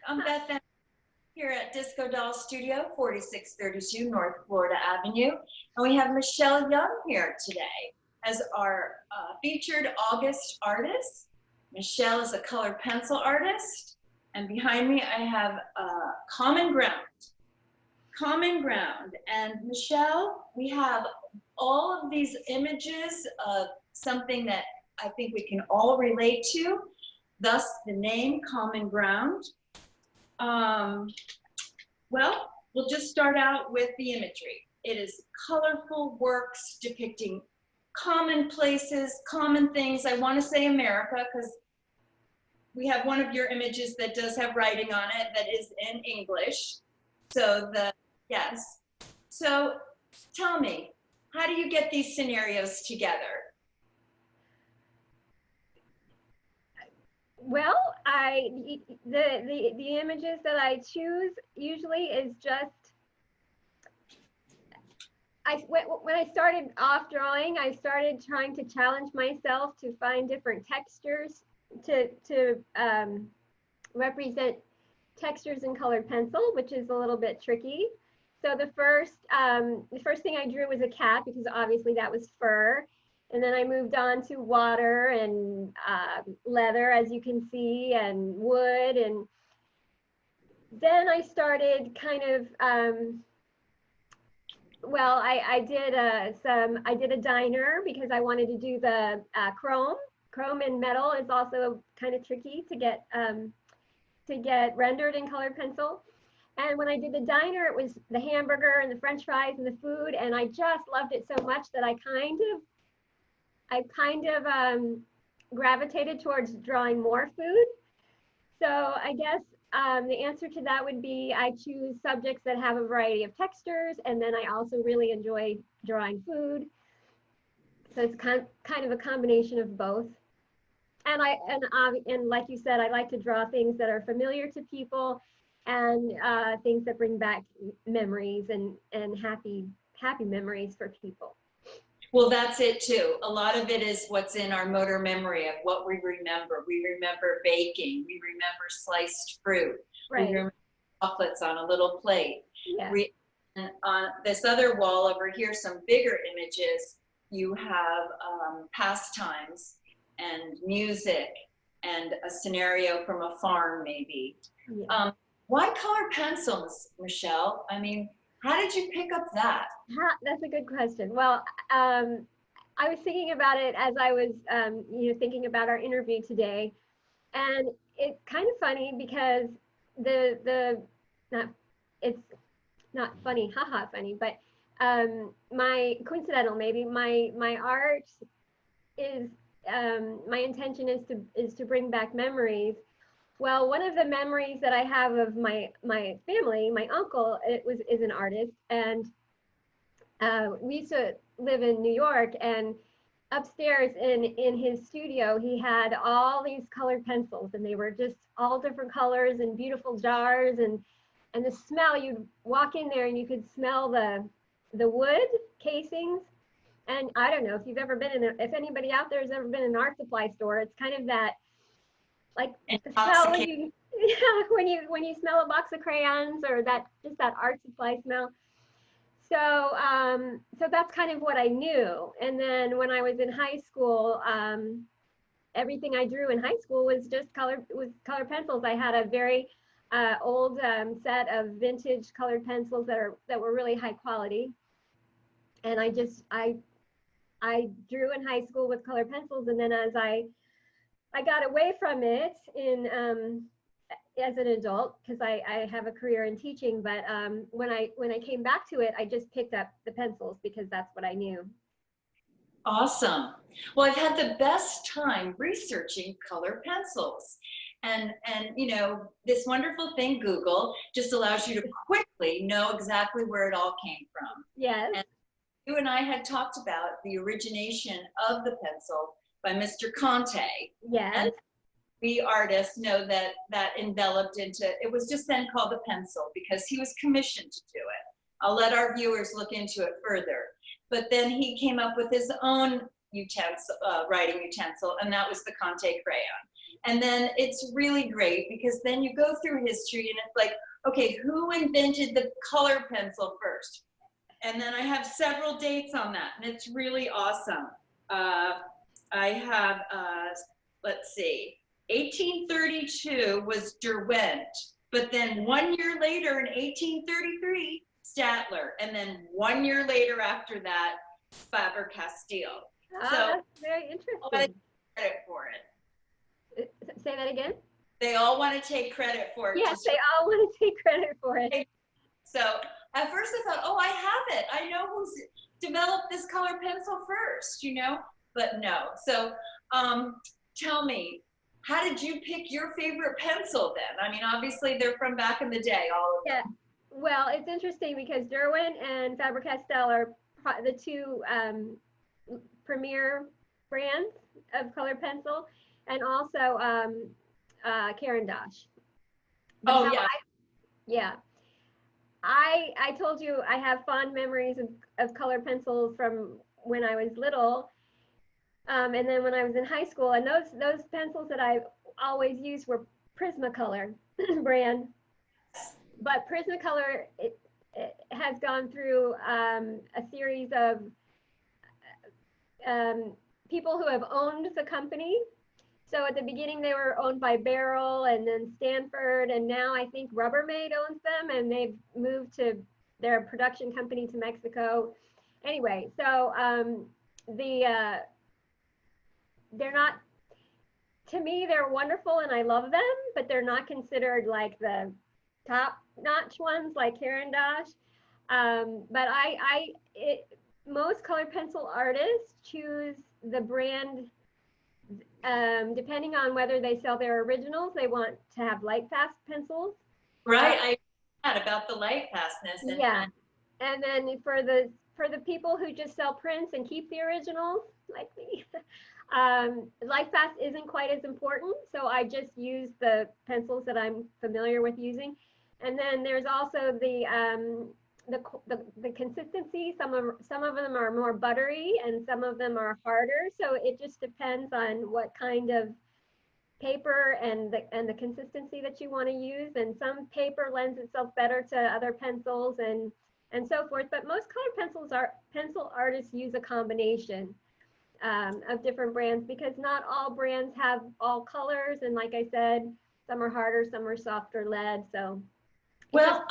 I'm Beth Emery here at Disco Doll Studio, 4632 North Florida Avenue. And we have Michele Young here today as our featured August artist. Michele is a colored pencil artist. And behind me, I have Common Ground. Common Ground. And Michele, we have all of these images of something that I think we can all relate to, thus the name Common Ground. Well, we'll just start out with the imagery. It is colorful works depicting common places, common things. I want to say America because we have one of your images that does have writing on it that is in English. So yes. So tell me, how do you get these scenarios together? Well, the images that I choose usually is just, when I started off drawing, I started trying to challenge myself to find different textures to represent textures in colored pencil, which is a little bit tricky. So the first thing I drew was a cat because obviously that was fur. And then I moved on to water and leather, as you can see, and wood. And then I started kind of, well, I did a diner because I wanted to do the chrome. Chrome and metal is also kind of tricky to get rendered in colored pencil. And when I did the diner, it was the hamburger and the French fries and the food. And I just loved it so much that I kind of gravitated towards drawing more food. So I guess the answer to that would be I choose subjects that have a variety of textures, and then I also really enjoy drawing food. So it's kind of a combination of both. And like you said, I like to draw things that are familiar to people and things that bring back memories and happy memories for people. Well, that's it too. A lot of it is what's in our motor memory of what we remember. We remember baking. We remember sliced fruit. Right. We remember chocolates on a little plate. Yeah. And on this other wall over here, some bigger images, you have pastimes and music and a scenario from a farm maybe. Yeah. Why color pencils, Michele? I mean, how did you pick up that? That's a good question. Well, I was thinking about it as I was, thinking about our interview today, and it's kind of funny because it's not funny, haha, funny, but my art is my intention is to bring back memories. Well, one of the memories that I have of my family, my uncle is an artist, and we used to live in New York, and upstairs in his studio, he had all these colored pencils, and they were just all different colors and beautiful jars, and the smell, you'd walk in there and you could smell the wood casings. And I don't know if you've ever been if anybody out there has ever been in an art supply store, it's kind of that, like the smell when you smell a box of crayons, or just that art supply smell. So so that's kind of what I knew. And then when I was in high school, everything I drew in high school was just color pencils. I had a very old set of vintage colored pencils that were really high quality. And I drew in high school with colored pencils, and then as I got away from it as an adult, because I have a career in teaching, but when I came back to it, I just picked up the pencils because that's what I knew. Awesome. Well, I've had the best time researching color pencils. And you know, this wonderful thing, Google, just allows you to quickly know exactly where it all came from. Yes. And you and I had talked about the origination of the pencil by Mr. Conte. Yes. And we artists know that that enveloped into, it was just then called the pencil because he was commissioned to do it. I'll let our viewers look into it further. But then he came up with his own utensil, writing utensil, and that was the Conte crayon. And then it's really great because then you go through history and it's like, okay, who invented the color pencil first? And then I have several dates on that, and it's really awesome. I have, let's see, 1832 was Derwent, but then 1 year later in 1833, Statler, and then 1 year later after that, Faber-Castell. Ah, So that's very I interesting. credit for it. Say that again? They all want to take credit for it. Yes, they all want to take credit for it. So at first I thought, oh, I have it. I know who's developed this color pencil first, you know, but no. So tell me, how did you pick your favorite pencil then? I mean, obviously they're from back in the day, all of them. Well, it's interesting because Derwent and Faber-Castell are the two premier brands of color pencil, and also Caran d'Ache. Oh, yeah. Yeah. I told you I have fond memories of color pencils from when I was little, and then when I was in high school, and those pencils that I always used were Prismacolor brand. But Prismacolor it has gone through a series of people who have owned the company. So at the beginning they were owned by Beryl and then Stanford, and now I think Rubbermaid owns them, and they've moved to their production company to Mexico. Anyway, so they're not, to me, they're wonderful and I love them, but they're not considered like the top notch ones like Caran d'Ache. But most color pencil artists choose the brand depending on whether they sell their originals. They want to have light fast pencils. Right, I heard about the light fastness. Yeah, and then for the people who just sell prints and keep the originals, like me, light fast isn't quite as important. So I just use the pencils that I'm familiar with using. And then there's also the consistency. Some of them are more buttery and some of them are harder. So it just depends on what kind of paper and the consistency that you want to use. And some paper lends itself better to other pencils and so forth. But most color pencil artists use a combination of different brands, because not all brands have all colors. And like I said, some are harder, some are softer lead. So well,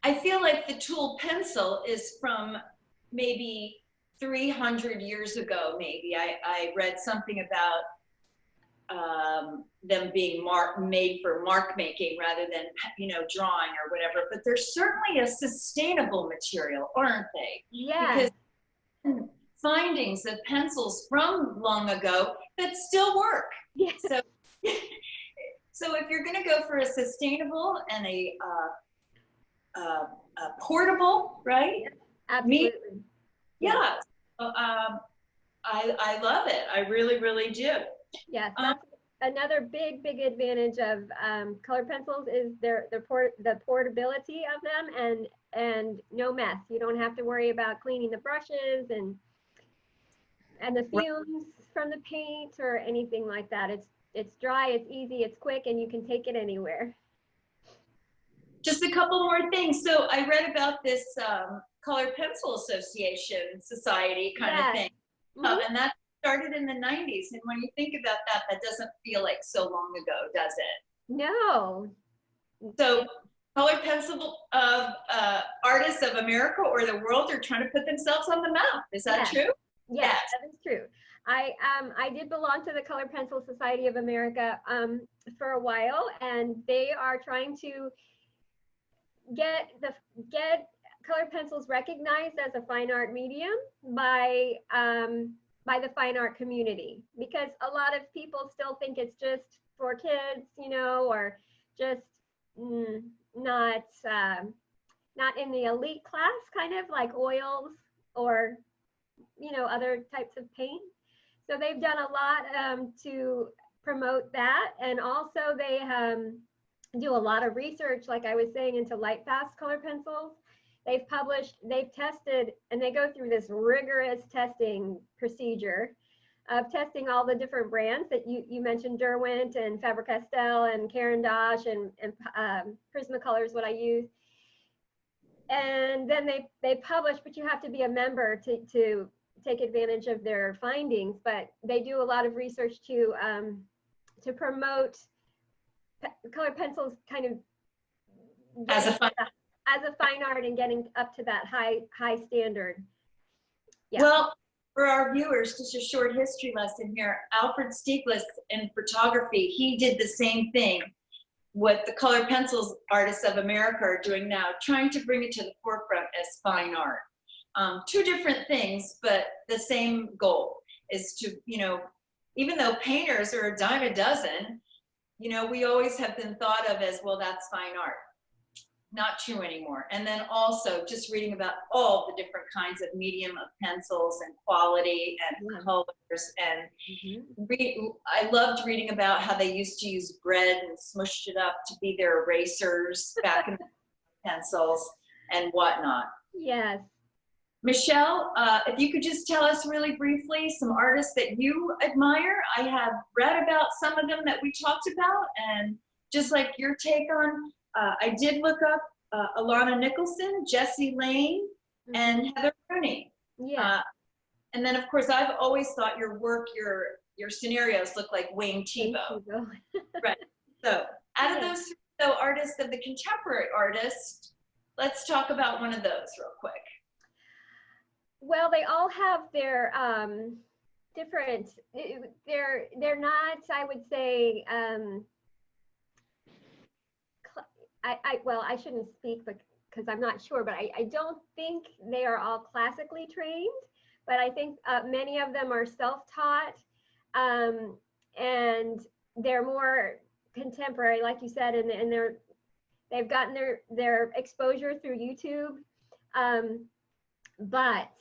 I feel like the tool pencil is from maybe 300 years ago, maybe. I read something about them being made for mark making rather than, you know, drawing or whatever. But they're certainly a sustainable material, aren't they? Yeah. Because findings of pencils from long ago that still work. Yeah. So if you're going to go for a sustainable and a portable, right? Absolutely. Yeah. I love it. I really, really do. Yes, that's another big advantage of color pencils is the portability of them, and no mess. You don't have to worry about cleaning the brushes and the fumes from the paint or anything like that. It's dry, it's easy, it's quick, and you can take it anywhere. Just a couple more things. So I read about this Color Pencil Association Society kind of thing. And that started in the 90s. And when you think about that, that doesn't feel like so long ago, does it? No. So Color Pencil Artists of America or the world are trying to put themselves on the map. Is that true? Yes, that is true. I did belong to the Color Pencil Society of America for a while, and they are trying to get color pencils recognized as a fine art medium by by the fine art community, because a lot of people still think it's just for kids, you know, or just not not in the elite class, kind of like oils or, you know, other types of paint. So they've done a lot to promote that, and also they do a lot of research, like I was saying, into light fast color pencils. They've published, they've tested, and they go through this rigorous testing procedure of testing all the different brands that you mentioned, Derwent and Faber-Castell and Caran d'Ache and Prismacolor is what I use. And then they publish, but you have to be a member to take advantage of their findings. But they do a lot of research to promote color pencils kind of As a fun. as a fine art and getting up to that high standard. Yeah. Well, for our viewers, just a short history lesson here. Alfred Stieglitz in photography, he did the same thing. What the color pencils artists of America are doing now, trying to bring it to the forefront as fine art. Two different things, but the same goal is to, you know, even though painters are a dime a dozen, you know, we always have been thought of as, well, that's fine art. Not true anymore. And then also just reading about all the different kinds of medium of pencils and quality and colors. And I loved reading about how they used to use bread and smushed it up to be their erasers back in the pencils and whatnot. Yes. Michele, if you could just tell us really briefly some artists that you admire. I have read about some of them that we talked about, and just like your take on, I did look up Alana Nicholson, Jessie Lane, and Heather Rooney. Yeah. And then, of course, I've always thought your work, your scenarios look like Wayne Thiebaud. Right. So out of those three artists of the contemporary artist, let's talk about one of those real quick. Well, they all have their different, they're not, I would say, well, I shouldn't speak because I'm not sure, but I don't think they are all classically trained, but I think many of them are self-taught, and they're more contemporary, like you said, and they've gotten their exposure through YouTube, but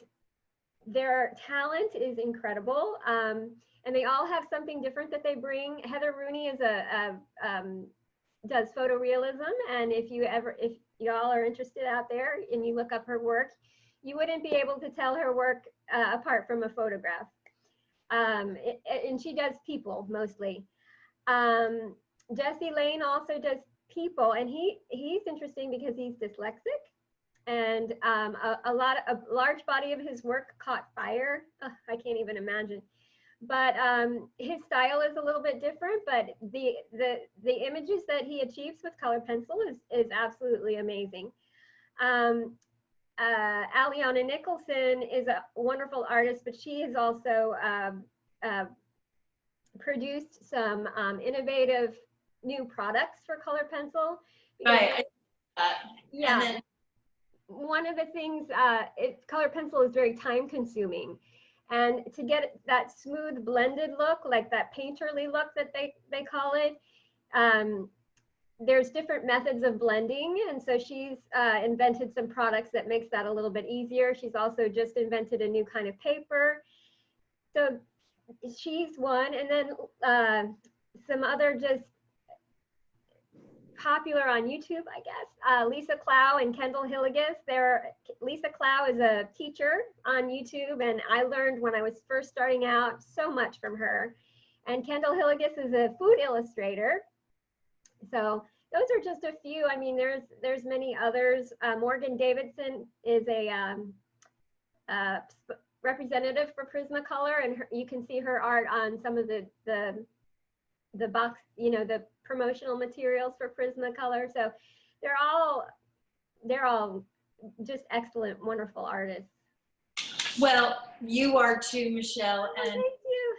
their talent is incredible, and they all have something different that they bring. Heather Rooney is does photorealism, and if y'all are interested out there and you look up her work, you wouldn't be able to tell her work apart from a photograph. And she does people mostly. Jessie Lane also does people, and he's interesting because he's dyslexic, and a large body of his work caught fire. I can't even imagine. But his style is a little bit different, but the images that he achieves with color pencil is absolutely amazing. Aliana Nicholson is a wonderful artist, but she has also produced some innovative new products for color pencil. Right. Yeah. Then, one of the things, color pencil is very time consuming. And to get that smooth blended look, like that painterly look that they call it, there's different methods of blending. And so she's invented some products that makes that a little bit easier. She's also just invented a new kind of paper. So she's one. And then some other just popular on YouTube, I guess, Lisa Clow and Kendall Hillegas. Lisa Clow is a teacher on YouTube, and I learned when I was first starting out so much from her. And Kendall Hillegas is a food illustrator. So those are just a few. I mean, there's many others. Morgan Davidson is a representative for Prismacolor, and you can see her art on some of the box, you know, the promotional materials for Prismacolor. So they're all just excellent, wonderful artists. Well, you are too, Michele, and thank you.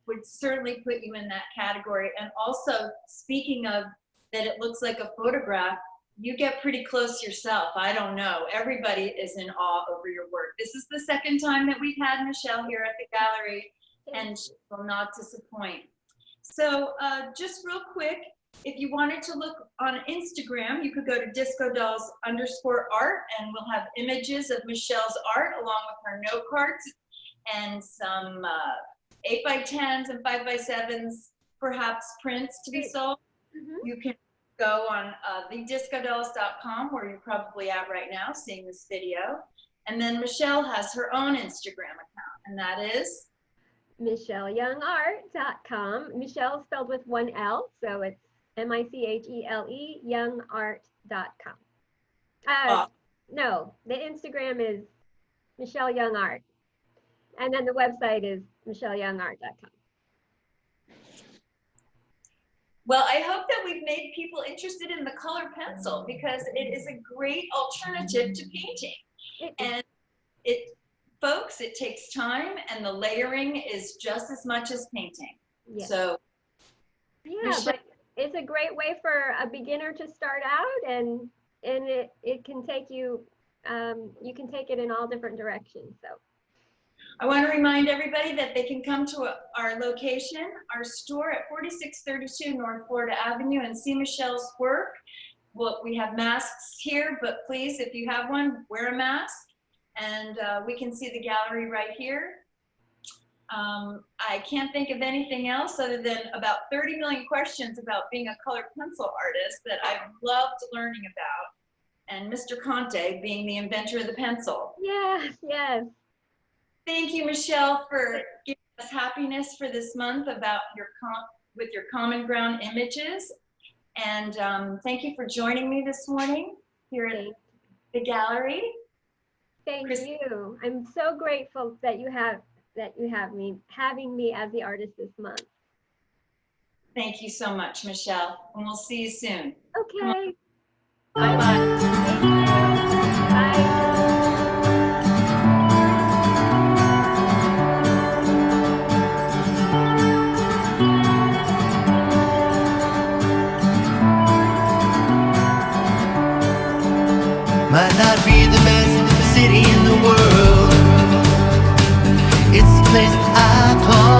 Would certainly put you in that category. And also, speaking of that, it looks like a photograph. You get pretty close yourself. I don't know. Everybody is in awe over your work. This is the second time that we've had Michele here at the gallery, and she will not disappoint. So just real quick, if you wanted to look on Instagram, you could go to discodolls_art, and we'll have images of Michele's art along with her note cards and some 8x10s and 5x7s, perhaps prints to be sold. You can go on thediscodolls.com, where you're probably at right now seeing this video. And then Michele has her own Instagram account, and that is MicheleYoungArt.com. Michele spelled with one L, so it's MICHELE, youngart.com. No, the Instagram is Michele Young Art. And then the website is MicheleYoungArt.com. Well, I hope that we've made people interested in the color pencil, because it is a great alternative to painting. And folks, it takes time, and the layering is just as much as painting. Yes. So, yeah, but it's a great way for a beginner to start out, and it can take you, you can take it in all different directions. So I want to remind everybody that they can come to our location, our store at 4632 North Florida Avenue, and see Michele's work. Well, we have masks here, but please, if you have one, wear a mask, and we can see the gallery right here. I can't think of anything else other than about 30 million questions about being a colored pencil artist that I've loved learning about, and Mr. Conte being the inventor of the pencil. yes, yes. Thank you, Michele, for giving us happiness for this month about with your Common Ground images. And thank you for joining me this morning here at the gallery. Thank you. I'm so grateful that you have having me as the artist this month. Thank you so much, Michele, and we'll see you soon. Okay. Bye-bye. Thank you. Bye. Might not be the best city in the world. It's the place I call